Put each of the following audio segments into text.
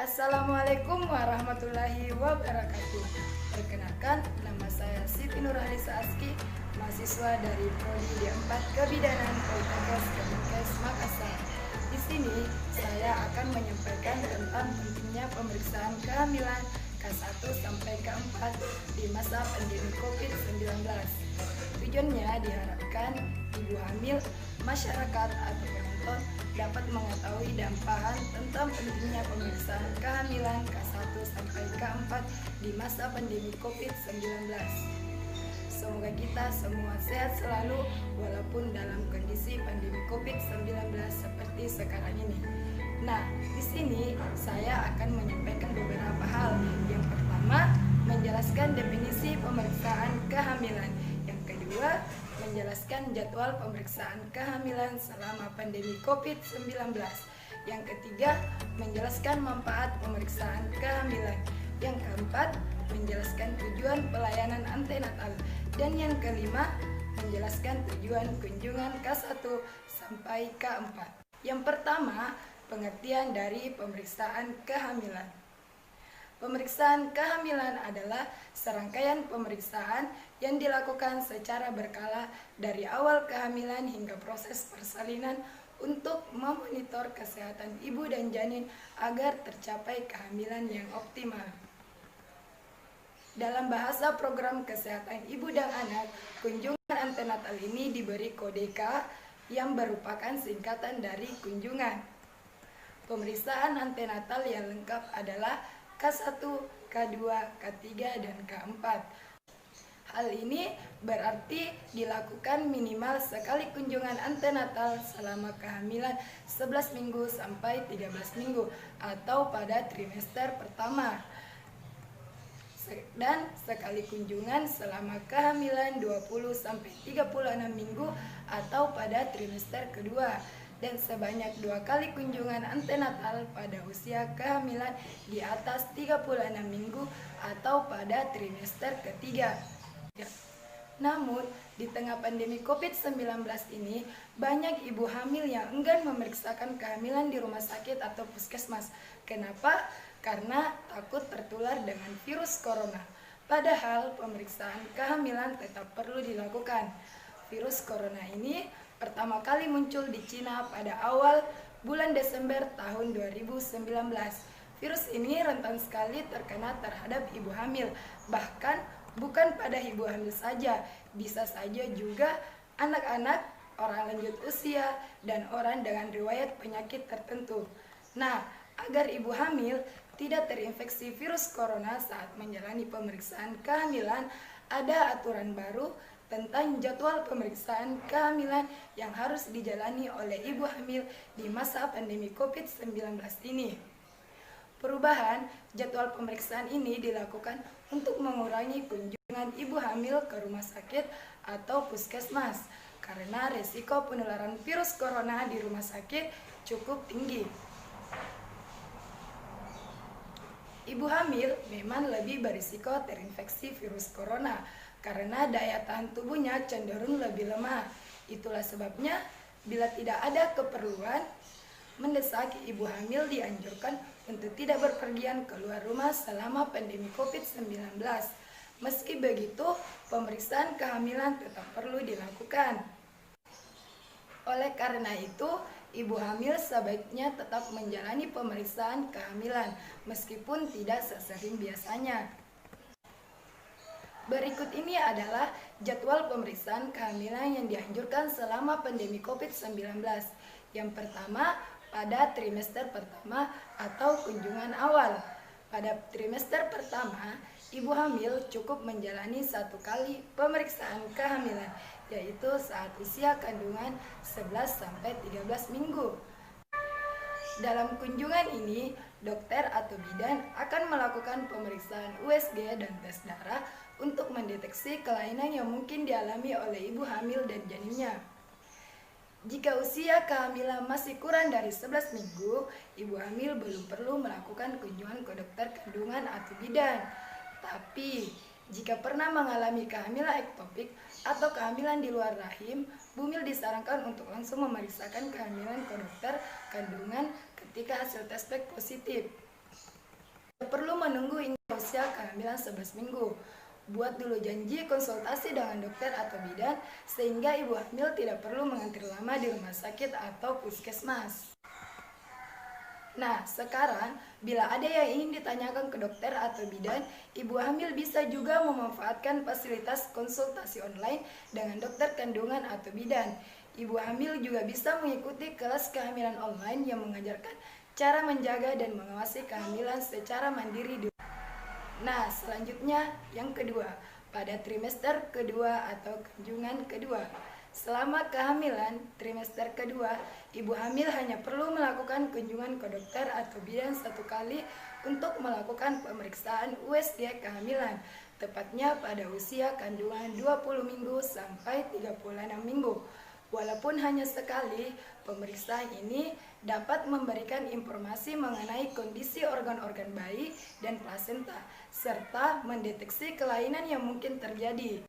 Assalamualaikum warahmatullahi wabarakatuh. Perkenalkan, nama saya Siti Nurhalisa Aski, mahasiswa dari Prodi D4 Kebidanan Poltekkes Kemenkes Makassar. Di sini saya akan menyampaikan tentang pentingnya pemeriksaan kehamilan K1 sampai K4 di masa pandemi COVID-19. Tujuannya diharapkan ibu hamil, masyarakat atau penonton dapat mengetahui dampahan tentang pentingnya pemeriksaan kehamilan K1 sampai K4 di masa pandemi COVID-19. Semoga kita semua sehat selalu walaupun dalam kondisi pandemi COVID-19 seperti sekarang ini. Nah, di sini saya akan menyampaikan beberapa hal. Yang pertama, menjelaskan definisi pemeriksaan kehamilan. Yang kedua, menjelaskan jadwal pemeriksaan kehamilan selama pandemi COVID-19. Yang ketiga, menjelaskan manfaat pemeriksaan kehamilan. Yang keempat, menjelaskan tujuan pelayanan antenatal. Dan yang kelima, menjelaskan tujuan kunjungan K1 sampai K4. Yang pertama, pengertian dari pemeriksaan kehamilan. Pemeriksaan kehamilan adalah serangkaian pemeriksaan yang dilakukan secara berkala dari awal kehamilan hingga proses persalinan untuk memonitor kesehatan ibu dan janin agar tercapai kehamilan yang optimal. Dalam bahasa program kesehatan ibu dan anak, kunjungan antenatal ini diberi kode K yang merupakan singkatan dari kunjungan. Pemeriksaan antenatal yang lengkap adalah K1, K2, K3, dan K4. Hal ini berarti dilakukan minimal sekali kunjungan antenatal selama kehamilan 11 minggu sampai 13 minggu atau pada trimester pertama. Dan sekali kunjungan selama kehamilan 20 sampai 36 minggu atau pada trimester kedua. Dan sebanyak 2 kali kunjungan antenatal pada usia kehamilan di atas 36 minggu atau pada trimester ketiga. Namun, di tengah pandemi COVID-19 ini, banyak ibu hamil yang enggan memeriksakan kehamilan di rumah sakit atau puskesmas. Kenapa? Karena takut tertular dengan virus corona. Padahal pemeriksaan kehamilan tetap perlu dilakukan. Virus corona ini pertama kali muncul di Cina pada awal bulan Desember tahun 2019. Virus ini rentan sekali terkena terhadap ibu hamil. Bahkan bukan pada ibu hamil saja, bisa saja juga anak-anak, orang lanjut usia, dan orang dengan riwayat penyakit tertentu. Nah, agar ibu hamil tidak terinfeksi virus corona saat menjalani pemeriksaan kehamilan, ada aturan baru tentang jadwal pemeriksaan kehamilan yang harus dijalani oleh ibu hamil di masa pandemi COVID-19 ini. Perubahan jadwal pemeriksaan ini dilakukan untuk mengurangi kunjungan ibu hamil ke rumah sakit atau puskesmas karena risiko penularan virus corona di rumah sakit cukup tinggi. Ibu hamil memang lebih berisiko terinfeksi virus corona karena daya tahan tubuhnya cenderung lebih lemah. Itulah sebabnya bila tidak ada keperluan mendesak, ibu hamil dianjurkan untuk tidak berpergian keluar rumah selama pandemi COVID-19. Meski begitu, pemeriksaan kehamilan tetap perlu dilakukan. Oleh karena itu, ibu hamil sebaiknya tetap menjalani pemeriksaan kehamilan meskipun tidak sesering biasanya. Berikut ini adalah jadwal pemeriksaan kehamilan yang dianjurkan selama pandemi COVID-19. Yang pertama, pada trimester pertama atau kunjungan awal. Pada trimester pertama, ibu hamil cukup menjalani 1 kali pemeriksaan kehamilan, yaitu saat usia kandungan 11-13 minggu. Dalam kunjungan ini, dokter atau bidan akan melakukan pemeriksaan USG dan tes darah untuk mendeteksi kelainan yang mungkin dialami oleh ibu hamil dan janinnya. Jika usia kehamilan masih kurang dari 11 minggu, ibu hamil belum perlu melakukan kunjungan ke dokter kandungan atau bidan. Tapi, jika pernah mengalami kehamilan ektopik atau kehamilan di luar rahim, bumil disarankan untuk langsung memeriksakan kehamilan ke dokter kandungan ketika hasil tes pack positif. Perlu menunggu hingga usia kehamilan 11 minggu. Buat dulu janji konsultasi dengan dokter atau bidan sehingga ibu hamil tidak perlu mengantri lama di rumah sakit atau puskesmas. Nah, sekarang bila ada yang ingin ditanyakan ke dokter atau bidan, ibu hamil bisa juga memanfaatkan fasilitas konsultasi online dengan dokter kandungan atau bidan. Ibu hamil juga bisa mengikuti kelas kehamilan online yang mengajarkan cara menjaga dan mengawasi kehamilan secara mandiri. Nah, selanjutnya yang kedua, pada trimester kedua atau kunjungan kedua. Selama kehamilan trimester kedua, ibu hamil hanya perlu melakukan kunjungan ke dokter atau bidan 1 kali untuk melakukan pemeriksaan USG kehamilan, tepatnya pada usia kandungan 20 minggu sampai 36 minggu. Walaupun hanya sekali, pemeriksaan ini dapat memberikan informasi mengenai kondisi organ-organ bayi dan plasenta, serta mendeteksi kelainan yang mungkin terjadi.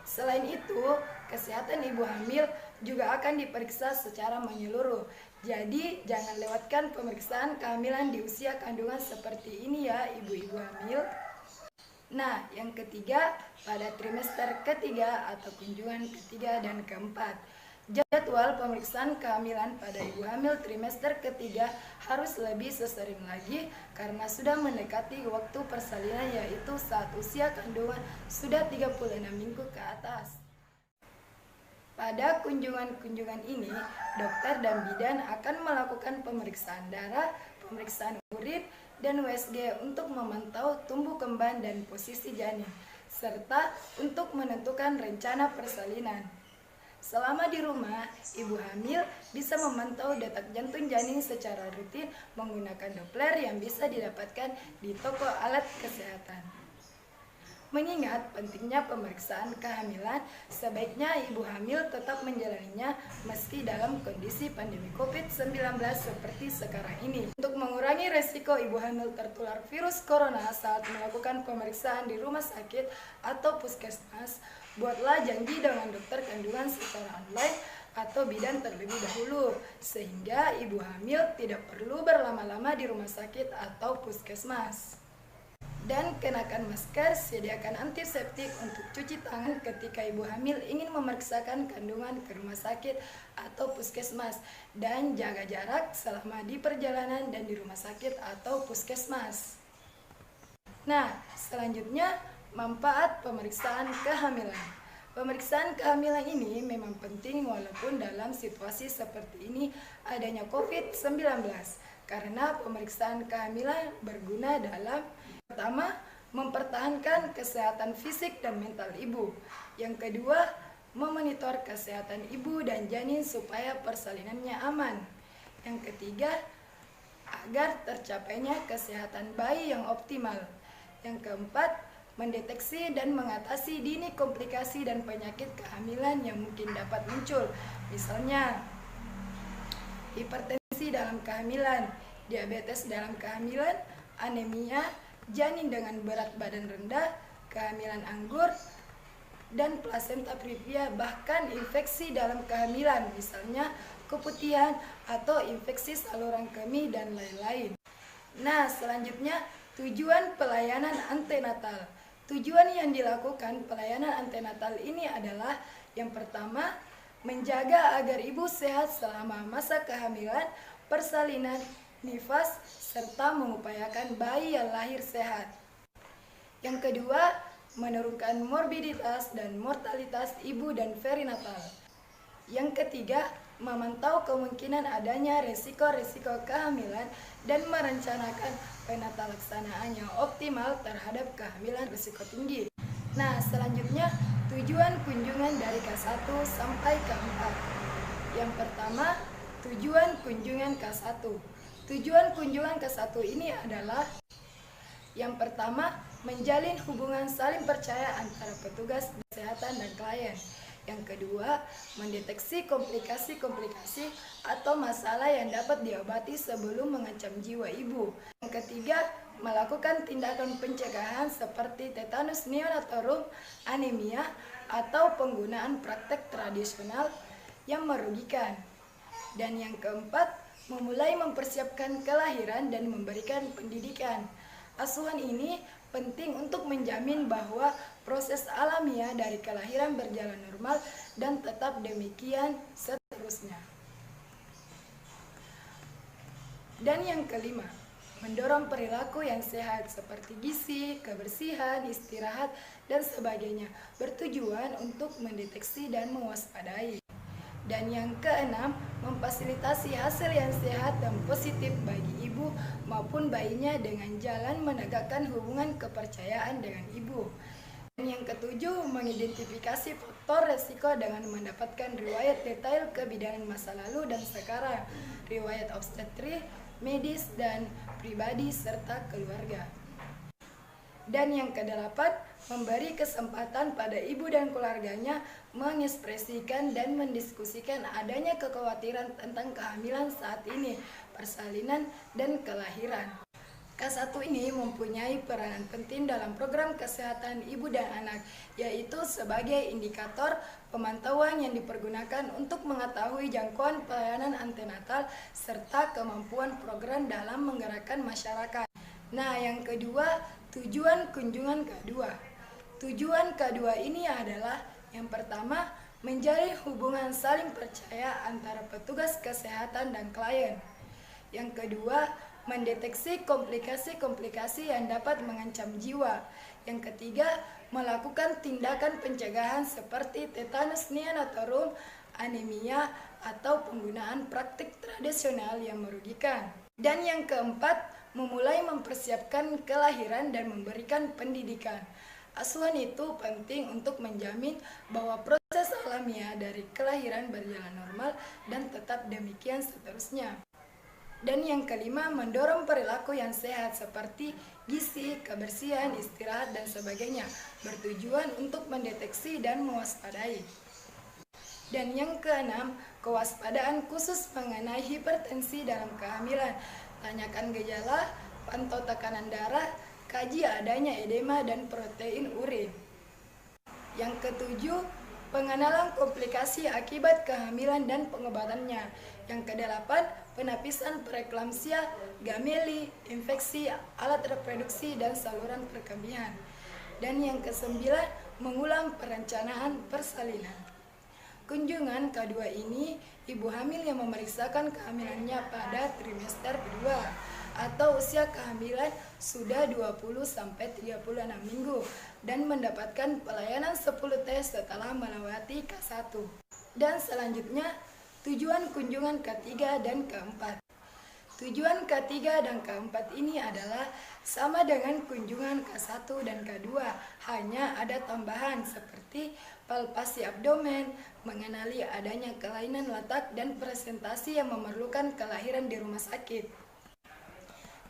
Selain itu, kesehatan ibu hamil juga akan diperiksa secara menyeluruh. Jadi, jangan lewatkan pemeriksaan kehamilan di usia kandungan seperti ini ya, ibu-ibu hamil. Nah, yang ketiga, pada trimester ketiga atau kunjungan ketiga dan keempat. Jadwal pemeriksaan kehamilan pada ibu hamil trimester ketiga harus lebih sesering lagi karena sudah mendekati waktu persalinan, yaitu saat usia kandungan sudah 36 minggu ke atas. Pada kunjungan-kunjungan ini, dokter dan bidan akan melakukan pemeriksaan darah, pemeriksaan urin, dan USG untuk memantau tumbuh kembang dan posisi janin, serta untuk menentukan rencana persalinan. Selama di rumah, ibu hamil bisa memantau detak jantung janin secara rutin menggunakan Doppler yang bisa didapatkan di toko alat kesehatan. Mengingat pentingnya pemeriksaan kehamilan, sebaiknya ibu hamil tetap menjalaninya meski dalam kondisi pandemi COVID-19 seperti sekarang ini. Untuk mengurangi resiko ibu hamil tertular virus corona saat melakukan pemeriksaan di rumah sakit atau puskesmas, buatlah janji dengan dokter kandungan secara online atau bidan terlebih dahulu, sehingga ibu hamil tidak perlu berlama-lama di rumah sakit atau puskesmas. Dan kenakan masker, sediakan antiseptik untuk cuci tangan ketika ibu hamil ingin memeriksakan kandungan ke rumah sakit atau puskesmas, dan jaga jarak selama di perjalanan dan di rumah sakit atau puskesmas. Nah, selanjutnya manfaat pemeriksaan kehamilan. Pemeriksaan kehamilan ini memang penting walaupun dalam situasi seperti ini adanya COVID-19, karena pemeriksaan kehamilan berguna dalam pertama, mempertahankan kesehatan fisik dan mental ibu. Yang kedua, memonitor kesehatan ibu dan janin supaya persalinannya aman. Yang ketiga, agar tercapainya kesehatan bayi yang optimal. Yang keempat, mendeteksi dan mengatasi dini komplikasi dan penyakit kehamilan yang mungkin dapat muncul. Misalnya, hipertensi dalam kehamilan, diabetes dalam kehamilan, anemia, janin dengan berat badan rendah, kehamilan anggur, dan plasenta previa, bahkan infeksi dalam kehamilan, misalnya keputihan atau infeksi saluran kemih dan lain-lain. Nah, selanjutnya tujuan pelayanan antenatal. Tujuan yang dilakukan pelayanan antenatal ini adalah yang pertama, menjaga agar ibu sehat selama masa kehamilan, persalinan, nifas, serta mengupayakan bayi yang lahir sehat. Yang kedua, menurunkan morbiditas dan mortalitas ibu dan perinatal. Yang ketiga, memantau kemungkinan adanya resiko-resiko kehamilan dan merencanakan penata laksanaan yang optimal terhadap kehamilan risiko tinggi. Nah, selanjutnya tujuan kunjungan dari K1 sampai K4. Yang pertama, tujuan kunjungan K1. Tujuan kunjungan K1 ini adalah yang pertama, menjalin hubungan saling percaya antara petugas kesehatan dan klien. Yang kedua, mendeteksi komplikasi-komplikasi atau masalah yang dapat diobati sebelum mengancam jiwa ibu. Yang ketiga, melakukan tindakan pencegahan seperti tetanus neonatorum, anemia, atau penggunaan praktek tradisional yang merugikan. Dan yang keempat, memulai mempersiapkan kelahiran dan memberikan pendidikan. Asuhan ini penting untuk menjamin bahwa proses alamiah dari kelahiran berjalan normal dan tetap demikian seterusnya. Dan yang kelima, mendorong perilaku yang sehat seperti gizi, kebersihan, istirahat, dan sebagainya, bertujuan untuk mendeteksi dan mewaspadai. Dan yang keenam, memfasilitasi hasil yang sehat dan positif bagi ibu maupun bayinya dengan jalan menegakkan hubungan kepercayaan dengan ibu. Dan yang ketujuh, mengidentifikasi faktor resiko dengan mendapatkan riwayat detail kebidanan masa lalu dan sekarang, riwayat obstetri, medis, dan pribadi serta keluarga. Dan yang kedelapan, memberi kesempatan pada ibu dan keluarganya mengekspresikan dan mendiskusikan adanya kekhawatiran tentang kehamilan saat ini, persalinan, dan kelahiran. K1 ini mempunyai peranan penting dalam program kesehatan ibu dan anak, yaitu sebagai indikator pemantauan yang dipergunakan untuk mengetahui jangkauan pelayanan antenatal serta kemampuan program dalam menggerakkan masyarakat. Nah, yang kedua, tujuan kunjungan K2. Tujuan K2 ini adalah yang pertama, menjalin hubungan saling percaya antara petugas kesehatan dan klien. Yang kedua, mendeteksi komplikasi-komplikasi yang dapat mengancam jiwa. Yang ketiga, melakukan tindakan pencegahan seperti tetanus neonatal, anemia, atau penggunaan praktik tradisional yang merugikan. Dan yang keempat, memulai mempersiapkan kelahiran dan memberikan pendidikan. Asuhan itu penting untuk menjamin bahwa proses alamiah dari kelahiran berjalan normal dan tetap demikian seterusnya. Dan yang kelima, mendorong perilaku yang sehat seperti gizi, kebersihan, istirahat, dan sebagainya, bertujuan untuk mendeteksi dan mewaspadai. Dan yang keenam, kewaspadaan khusus mengenai hipertensi dalam kehamilan. Tanyakan gejala, pantau tekanan darah, kaji adanya edema dan protein urin. Yang ketujuh, pengenalan komplikasi akibat kehamilan dan pengobatannya. Yang kedelapan, penapisan preeklamsia, gameli, infeksi, alat reproduksi, dan saluran perkembihan. Dan yang kesembilan, mengulang perencanaan persalinan. Kunjungan K2 ini, ibu hamil yang memeriksakan kehamilannya pada trimester kedua atau usia kehamilan sudah 20-36 minggu dan mendapatkan pelayanan 10 tes setelah melewati K1. Dan selanjutnya, tujuan kunjungan K3 dan K4. Tujuan K3 dan K4 ini adalah sama dengan kunjungan K1 dan K2, hanya ada tambahan seperti palpasi abdomen, mengenali adanya kelainan letak dan presentasi yang memerlukan kelahiran di rumah sakit,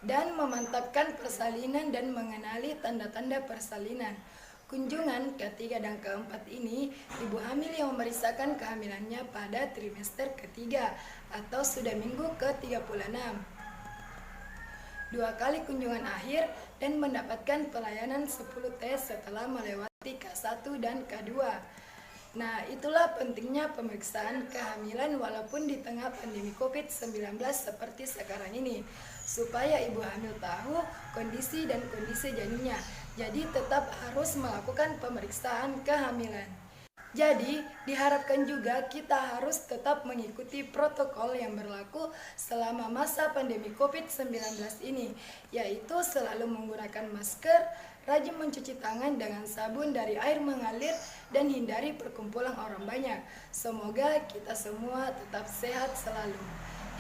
dan memantapkan persalinan dan mengenali tanda-tanda persalinan. Kunjungan K3 dan K4 ini, ibu hamil yang memeriksakan kehamilannya pada trimester ketiga atau sudah minggu ke-36. 2 kali kunjungan akhir dan mendapatkan pelayanan 10 tes setelah melewati K1 dan K2. Nah, itulah pentingnya pemeriksaan kehamilan walaupun di tengah pandemi COVID-19 seperti sekarang ini, supaya ibu hamil tahu kondisi dan kondisi janinnya. Jadi tetap harus melakukan pemeriksaan kehamilan. Jadi diharapkan juga kita harus tetap mengikuti protokol yang berlaku selama masa pandemi COVID-19 ini, yaitu selalu menggunakan masker, rajin mencuci tangan dengan sabun dari air mengalir, dan hindari perkumpulan orang banyak. Semoga kita semua tetap sehat selalu.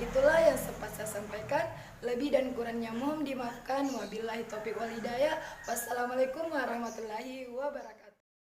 Itulah yang sempat saya sampaikan. Lebih dan kurangnya mohon dimaafkan. Wabillahi taufiq wal hidayah. Wassalamualaikum warahmatullahi wabarakatuh.